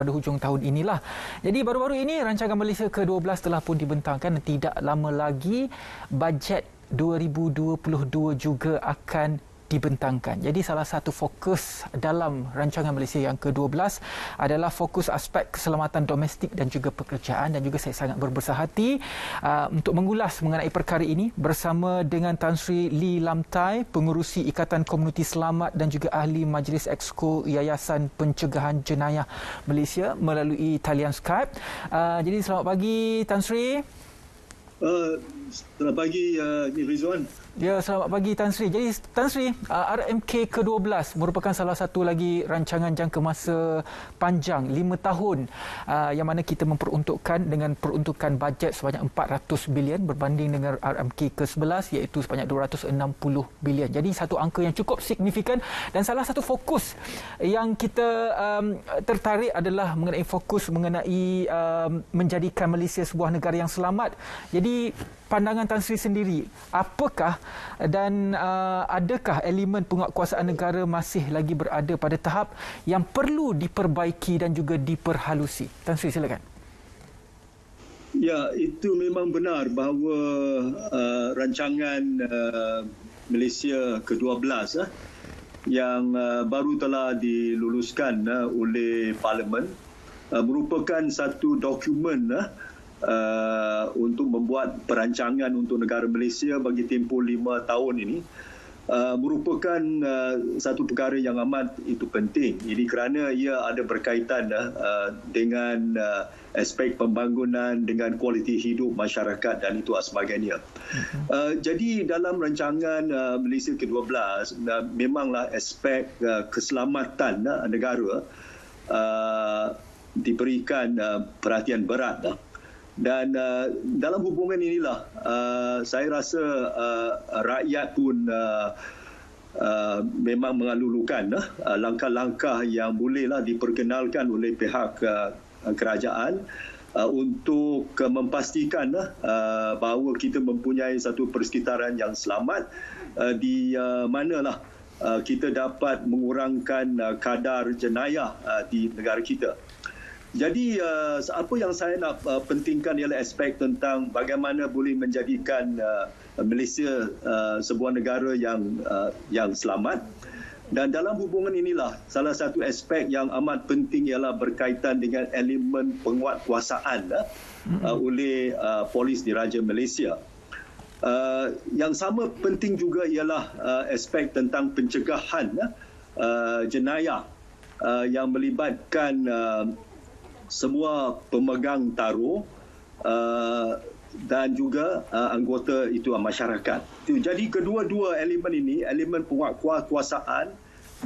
pada hujung tahun inilah. Jadi baru-baru ini rancangan Malaysia ke-12 telah pun dibentangkan dan tidak lama lagi bajet 2022 juga akan dibentangkan. Jadi salah satu fokus dalam rancangan Malaysia yang ke-12 adalah fokus aspek keselamatan domestik dan juga pekerjaan, dan juga saya sangat berbesar hati untuk mengulas mengenai perkara ini bersama dengan Tan Sri Lee Lam Tai, pengurusi Ikatan Komuniti Selamat dan juga ahli Majlis Exco Yayasan Pencegahan Jenayah Malaysia melalui talian Skype. Jadi selamat pagi Tan Sri. Selamat pagi Rizwan. Ya, selamat pagi Tan Sri. Jadi Tan Sri, RMK ke-12 merupakan salah satu lagi rancangan jangka masa panjang 5 tahun yang mana kita memperuntukkan dengan peruntukan bajet sebanyak 400 bilion berbanding dengan RMK ke-11 iaitu sebanyak 260 bilion. Jadi satu angka yang cukup signifikan, dan salah satu fokus yang kita tertarik adalah mengenai fokus mengenai menjadikan Malaysia sebuah negara yang selamat. Jadi pandangan Tan Sri sendiri, apakah dan adakah elemen penguatkuasaan negara masih lagi berada pada tahap yang perlu diperbaiki dan juga diperhalusi? Tan Sri, silakan. Ya, itu memang benar bahawa rancangan Malaysia ke-12 yang baru telah diluluskan oleh Parlimen merupakan satu dokumen untuk membuat perancangan untuk negara Malaysia bagi tempoh 5 tahun ini, merupakan satu perkara yang amat itu penting. Ini kerana ia ada berkaitan dengan aspek pembangunan, dengan kualiti hidup masyarakat dan itu sebagainya. Jadi dalam rancangan Malaysia ke-12 memanglah aspek keselamatan negara diberikan perhatian berat. Dan dalam hubungan inilah saya rasa rakyat pun memang mengalulukan langkah-langkah yang bolehlah diperkenalkan oleh pihak kerajaan untuk memastikan bahawa kita mempunyai satu persekitaran yang selamat di manalah kita dapat mengurangkan kadar jenayah di negara kita. Jadi apa yang saya nak pentingkan ialah aspek tentang bagaimana boleh menjadikan Malaysia sebuah negara yang selamat. Dan dalam hubungan inilah salah satu aspek yang amat penting ialah berkaitan dengan elemen penguatkuasaan oleh Polis Diraja Malaysia. Yang sama penting juga ialah aspek tentang pencegahan jenayah yang melibatkan semua pemegang taruh dan juga anggota itu masyarakat. Jadi kedua-dua elemen ini, elemen penguatkuasaan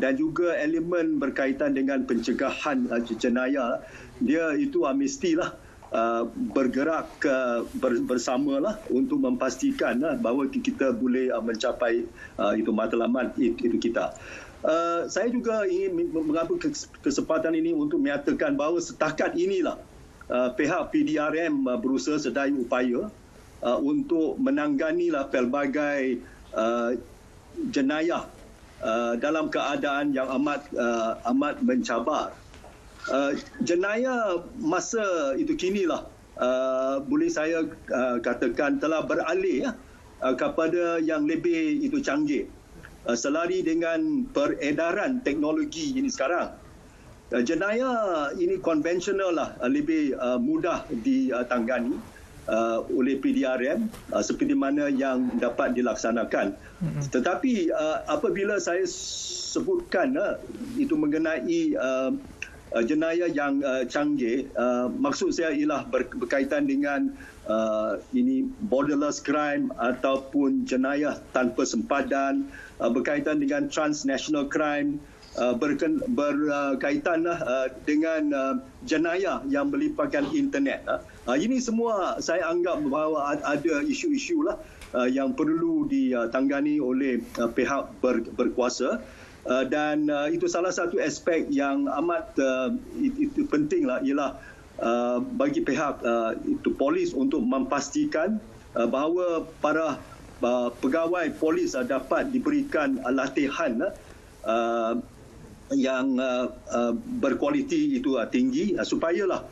dan juga elemen berkaitan dengan pencegahan jenayah, dia itu mestilah bergerak bersamalah untuk memastikan bahawa kita boleh mencapai itu matlamat itu kita. Saya juga ingin mengambil kesempatan ini untuk menyatakan bahawa setakat inilah pihak PDRM berusaha sedaya upaya untuk menanganilah pelbagai jenayah dalam keadaan yang amat mencabar. Jenayah masa itu kinilah boleh saya katakan telah beralih kepada yang lebih itu canggih. Selari dengan peredaran teknologi ini sekarang, jenayah ini konvensional lah lebih mudah ditangani oleh PDRM seperti mana yang dapat dilaksanakan. Tetapi apabila saya sebutkan itu mengenai jenayah yang canggih, maksud saya ialah berkaitan dengan ini borderless crime ataupun jenayah tanpa sempadan, berkaitan dengan transnational crime, berkaitan dengan jenayah yang melibatkan internet. Ini semua saya anggap bahawa ada isu-isu lah yang perlu ditangani oleh pihak berkuasa. Dan itu salah satu aspek yang amat itu penting lah, ialah bagi pihak itu polis untuk memastikan bahawa para pegawai polis dapat diberikan latihan yang berkualiti itu tinggi, supayalah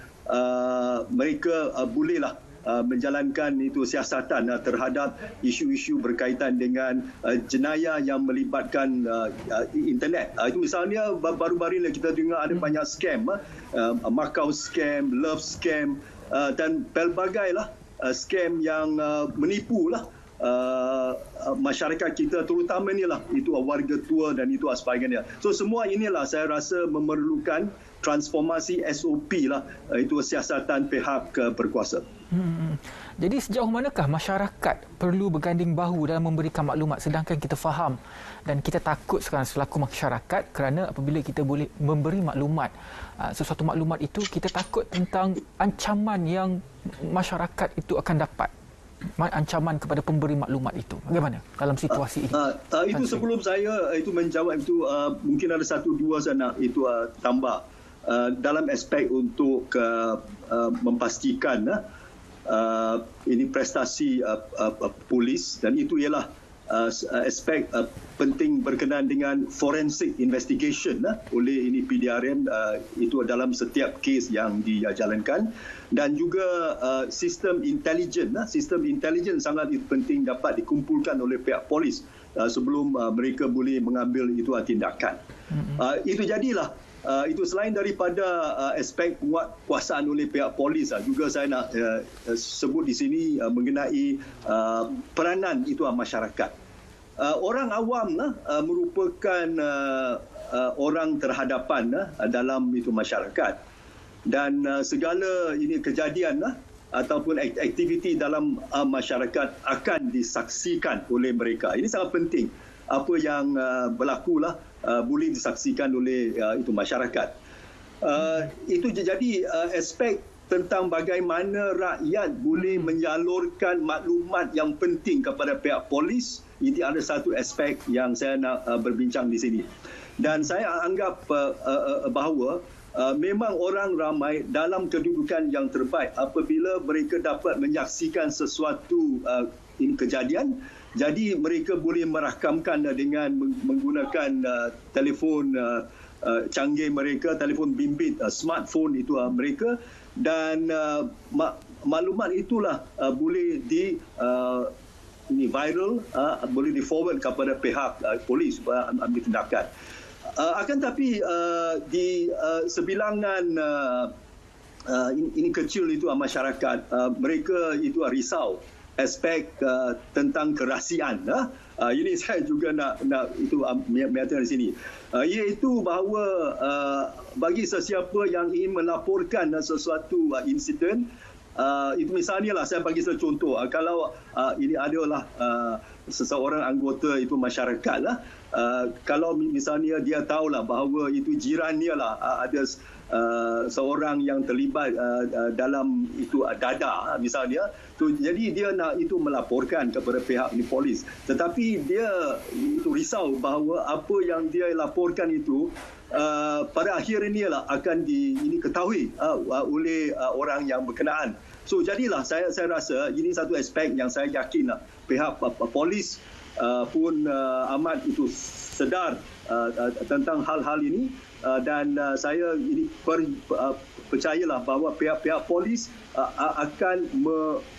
mereka bolehlah menjalankan itu siasatan terhadap isu-isu berkaitan dengan jenayah yang melibatkan internet. Itu misalnya baru-baru ini kita dengar ada banyak scam, Macau scam, love scam, dan pelbagailah scam yang menipulah masyarakat kita, terutama inilah itu warga tua dan itu sebagainya. So semua inilah saya rasa memerlukan transformasi SOP lah, itu siasatan pihak berkuasa. Jadi sejauh manakah masyarakat perlu berganding bahu dalam memberikan maklumat, sedangkan kita faham dan kita takut sekarang selaku masyarakat kerana apabila kita boleh memberi maklumat, sesuatu maklumat itu kita takut tentang ancaman yang masyarakat itu akan dapat, ancaman kepada pemberi maklumat itu. Bagaimana dalam situasi ini? Itu sebelum saya itu menjawab itu, mungkin ada satu dua saya nak itu tambah dalam aspek untuk memastikan ini prestasi polis, dan itu ialah aspek penting berkenaan dengan forensic investigation oleh ini PDRM, itu dalam setiap kes yang dijalankan, dan juga sistem intelijen. Sistem intelijen sangat penting dapat dikumpulkan oleh pihak polis sebelum mereka boleh mengambil itu tindakan. Itu jadilah itu selain daripada aspek penguatkuasaan oleh pihak polis, juga saya nak sebut di sini mengenai peranan itu masyarakat. Orang awam merupakan orang terhadapan dalam itu masyarakat, dan segala ini kejadian ataupun aktiviti dalam masyarakat akan disaksikan oleh mereka. Ini sangat penting. Apa yang berlakulah boleh disaksikan oleh itu masyarakat. Itu jadi aspek tentang bagaimana rakyat boleh menyalurkan maklumat yang penting kepada pihak polis. Ini ada satu aspek yang saya nak berbincang di sini. Dan saya anggap bahawa memang orang ramai dalam kedudukan yang terbaik apabila mereka dapat menyaksikan sesuatu kejadian. Jadi mereka boleh merakamkan dengan menggunakan telefon canggih mereka, telefon bimbit, smartphone itu mereka, dan maklumat itulah boleh viral, boleh di forward kepada pihak polis supaya ambil tindakan. Akan tapi di sebilangan ini kecil itu masyarakat, mereka itu risau aspek tentang kerahsiaan. Ini saya juga nak itu menyatakan di sini, iaitu bahawa bagi sesiapa yang ingin melaporkan sesuatu insiden, itu misalnya lah, saya bagi contoh, kalau ini adalah seseorang anggota itu masyarakat lah, kalau misalnya dia tahulah bahawa itu jirannya lah ada seorang yang terlibat dalam itu dadah misalnya, jadi dia nak itu melaporkan kepada pihak polis, tetapi dia itu risau bahawa apa yang dia laporkan itu pada akhir ini lah akan diketahui oleh orang yang berkenaan. So jadilah saya rasa ini satu aspek yang saya yakin pihak polis pun amat itu sedar tentang hal-hal ini, dan saya ini percayalah bahawa pihak-pihak polis akan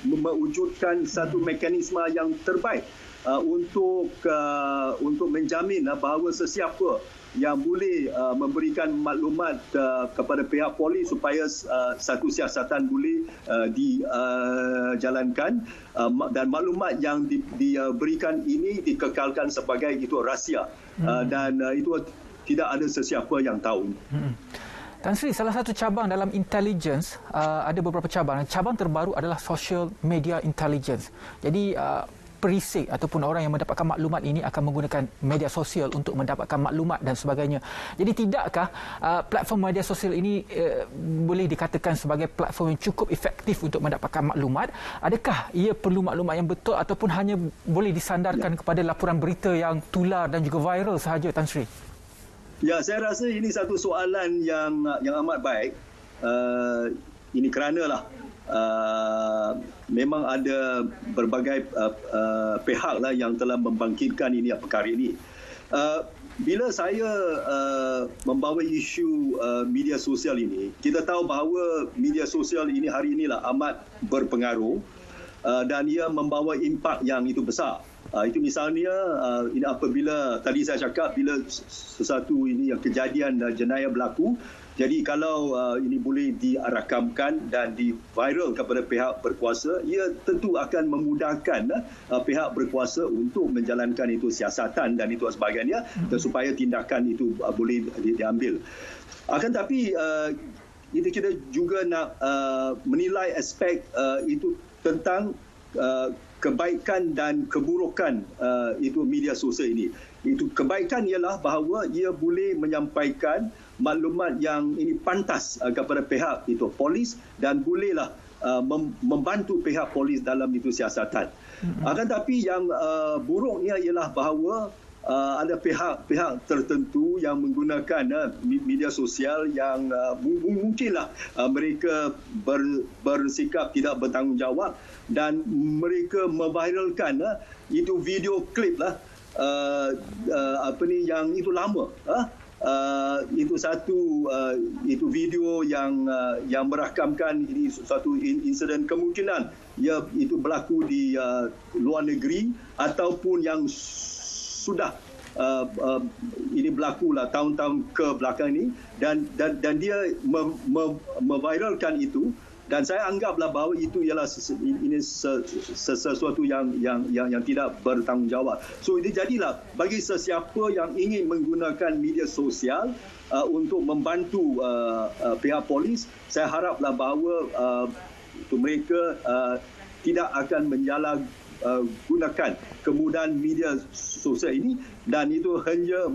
mewujudkan satu mekanisme yang terbaik untuk menjamin bahawa sesiapa yang boleh memberikan maklumat kepada pihak polis supaya satu siasatan boleh dijalankan, dan maklumat yang diberikan ini dikekalkan sebagai itu rahsia, dan itu tidak ada sesiapa yang tahu. Tan Sri, salah satu cabang dalam intelligence, ada beberapa cabang. Cabang terbaru adalah social media intelligence. Jadi perisik ataupun orang yang mendapatkan maklumat ini akan menggunakan media sosial untuk mendapatkan maklumat dan sebagainya. Jadi tidakkah platform media sosial ini boleh dikatakan sebagai platform yang cukup efektif untuk mendapatkan maklumat? Adakah ia perlu maklumat yang betul ataupun hanya boleh disandarkan kepada laporan berita yang tular dan juga viral sahaja, Tan Sri? Ya, saya rasa ini satu soalan yang amat baik. Ini keranalah memang ada berbagai pihak lah yang telah membangkitkan ini perkara ini. bila saya membawa isu media sosial ini, kita tahu bahawa media sosial ini hari inilah amat berpengaruh dan ia membawa impak yang itu besar. Itu misalnya ini apabila tadi saya cakap bila sesuatu ini yang kejadian jenayah berlaku, jadi kalau ini boleh dirakamkan dan di-viral kepada pihak berkuasa, ia tentu akan memudahkan pihak berkuasa untuk menjalankan itu siasatan dan itu sebagainya dan supaya tindakan itu boleh diambil. Akan tapi itu kita juga nak menilai aspek itu tentang kebaikan dan keburukan itu media sosial ini. Itu kebaikan ialah bahawa ia boleh menyampaikan maklumat yang ini pantas kepada pihak itu polis dan bolehlah membantu pihak polis dalam itu siasatan. Akan tapi yang buruknya ialah bahawa ada pihak-pihak tertentu yang menggunakan media sosial yang mungkinlah mereka bersikap tidak bertanggungjawab dan mereka memviralkan itu video klip lah yang itu lama. Itu satu itu video yang merakamkan ini suatu insiden kemungkinan ia itu berlaku di luar negeri ataupun yang sudah ini berlakulah tahun-tahun ke belakang ini dan dia memviralkan itu dan saya anggaplah bahawa itu ialah ini sesuatu yang tidak bertanggungjawab. So ini jadilah bagi sesiapa yang ingin menggunakan media sosial untuk membantu pihak polis, saya haraplah bahawa itu mereka tidak akan gunakan kemudahan media sosial ini dan itu hanya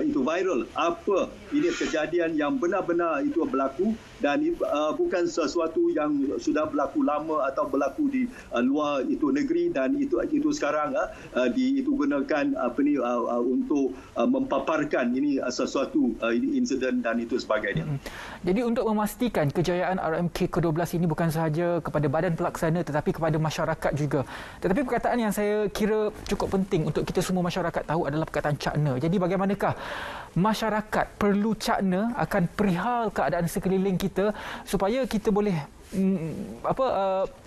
itu viral apa ini kejadian yang benar-benar itu berlaku dan bukan sesuatu yang sudah berlaku lama atau berlaku di luar itu negeri dan itu sekarang itu gunakan untuk mempaparkan ini sesuatu insiden dan itu sebagainya. Jadi untuk memastikan kejayaan RMK ke-12 ini bukan sahaja kepada badan pelaksana tetapi kepada masyarakat juga. Tetapi perkataan yang saya kira cukup penting untuk kita semua masyarakat tahu adalah perkataan cakna. Jadi bagaimanakah masyarakat perlu cakna akan perihal keadaan sekeliling kita supaya kita boleh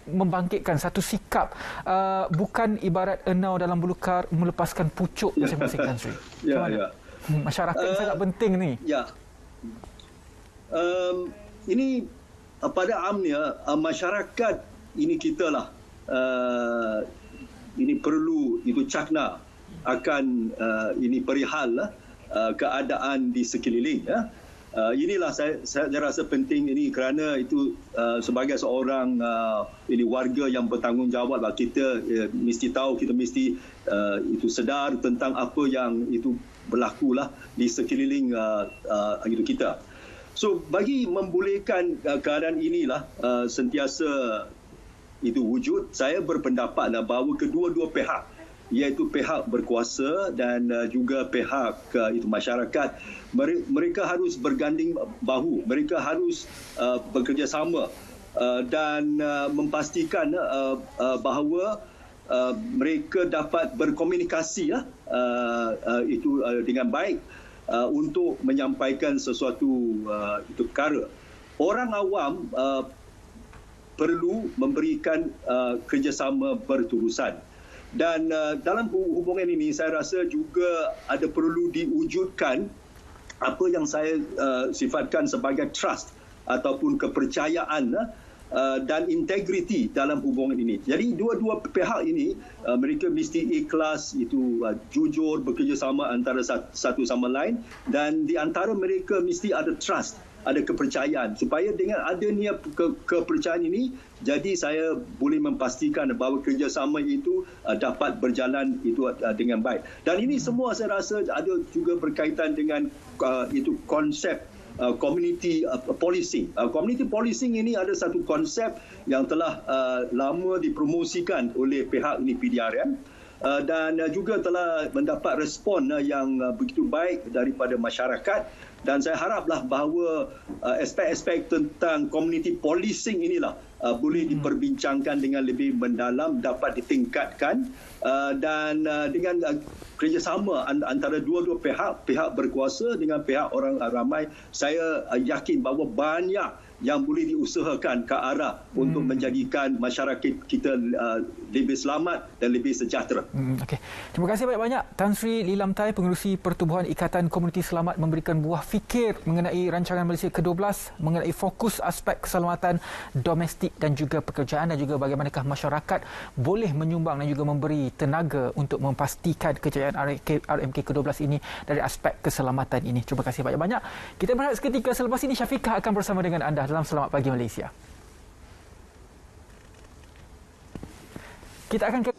membangkitkan satu sikap bukan ibarat enau dalam belukar melepaskan pucuk masing-masing Tan Sri. Masyarakat sangat penting ni. Ini pada amnya masyarakat ini kita lah ini perlu itu cakna akan ini perihal keadaan di sekeliling. Inilah saya rasa penting ini kerana itu sebagai seorang ini warga yang bertanggungjawab kita mesti tahu, kita mesti itu sedar tentang apa yang itu berlakulah di sekeliling itu kita. So bagi membolehkan keadaan inilah sentiasa itu wujud, saya berpendapatlah bahawa kedua-dua pihak iaitu pihak berkuasa dan juga pihak itu masyarakat mereka harus berganding bahu, mereka harus bekerjasama dan memastikan bahawa mereka dapat berkomunikasi itu dengan baik untuk menyampaikan sesuatu itu perkara. Orang awam perlu memberikan kerjasama berterusan. Dan dalam hubungan ini saya rasa juga ada perlu diwujudkan apa yang saya sifatkan sebagai trust ataupun kepercayaan dan integriti dalam hubungan ini. Jadi dua-dua pihak ini mereka mesti ikhlas itu jujur bekerjasama antara satu sama lain dan di antara mereka mesti ada trust, ada kepercayaan supaya dengan adanya kepercayaan ini jadi saya boleh memastikan bahawa kerjasama itu dapat berjalan itu dengan baik. Dan ini semua saya rasa ada juga berkaitan dengan itu konsep community policing. Community policing ini ada satu konsep yang telah lama dipromosikan oleh pihak ini PDRM dan juga telah mendapat respon yang begitu baik daripada masyarakat Dan saya haraplah bahawa aspek-aspek tentang community policing inilah boleh diperbincangkan dengan lebih mendalam, dapat ditingkatkan dan dengan kerjasama antara dua-dua pihak berkuasa dengan pihak orang ramai, saya yakin bahawa banyak yang boleh diusahakan ke arah untuk menjadikan masyarakat kita lebih selamat dan lebih sejahtera. Okey. Terima kasih banyak-banyak Tan Sri Lee Lam Tai, Pengerusi Pertubuhan Ikatan Komuniti Selamat, memberikan buah fikir mengenai rancangan Malaysia ke-12 mengenai fokus aspek keselamatan domestik dan juga pekerjaan, dan juga bagaimanakah masyarakat boleh menyumbang dan juga memberi tenaga untuk memastikan kejayaan RMK ke-12 ini dari aspek keselamatan ini. Terima kasih banyak-banyak. Kita berehat seketika, selepas ini Syafiqah akan bersama dengan anda dalam Selamat Pagi Malaysia. Kita akan ke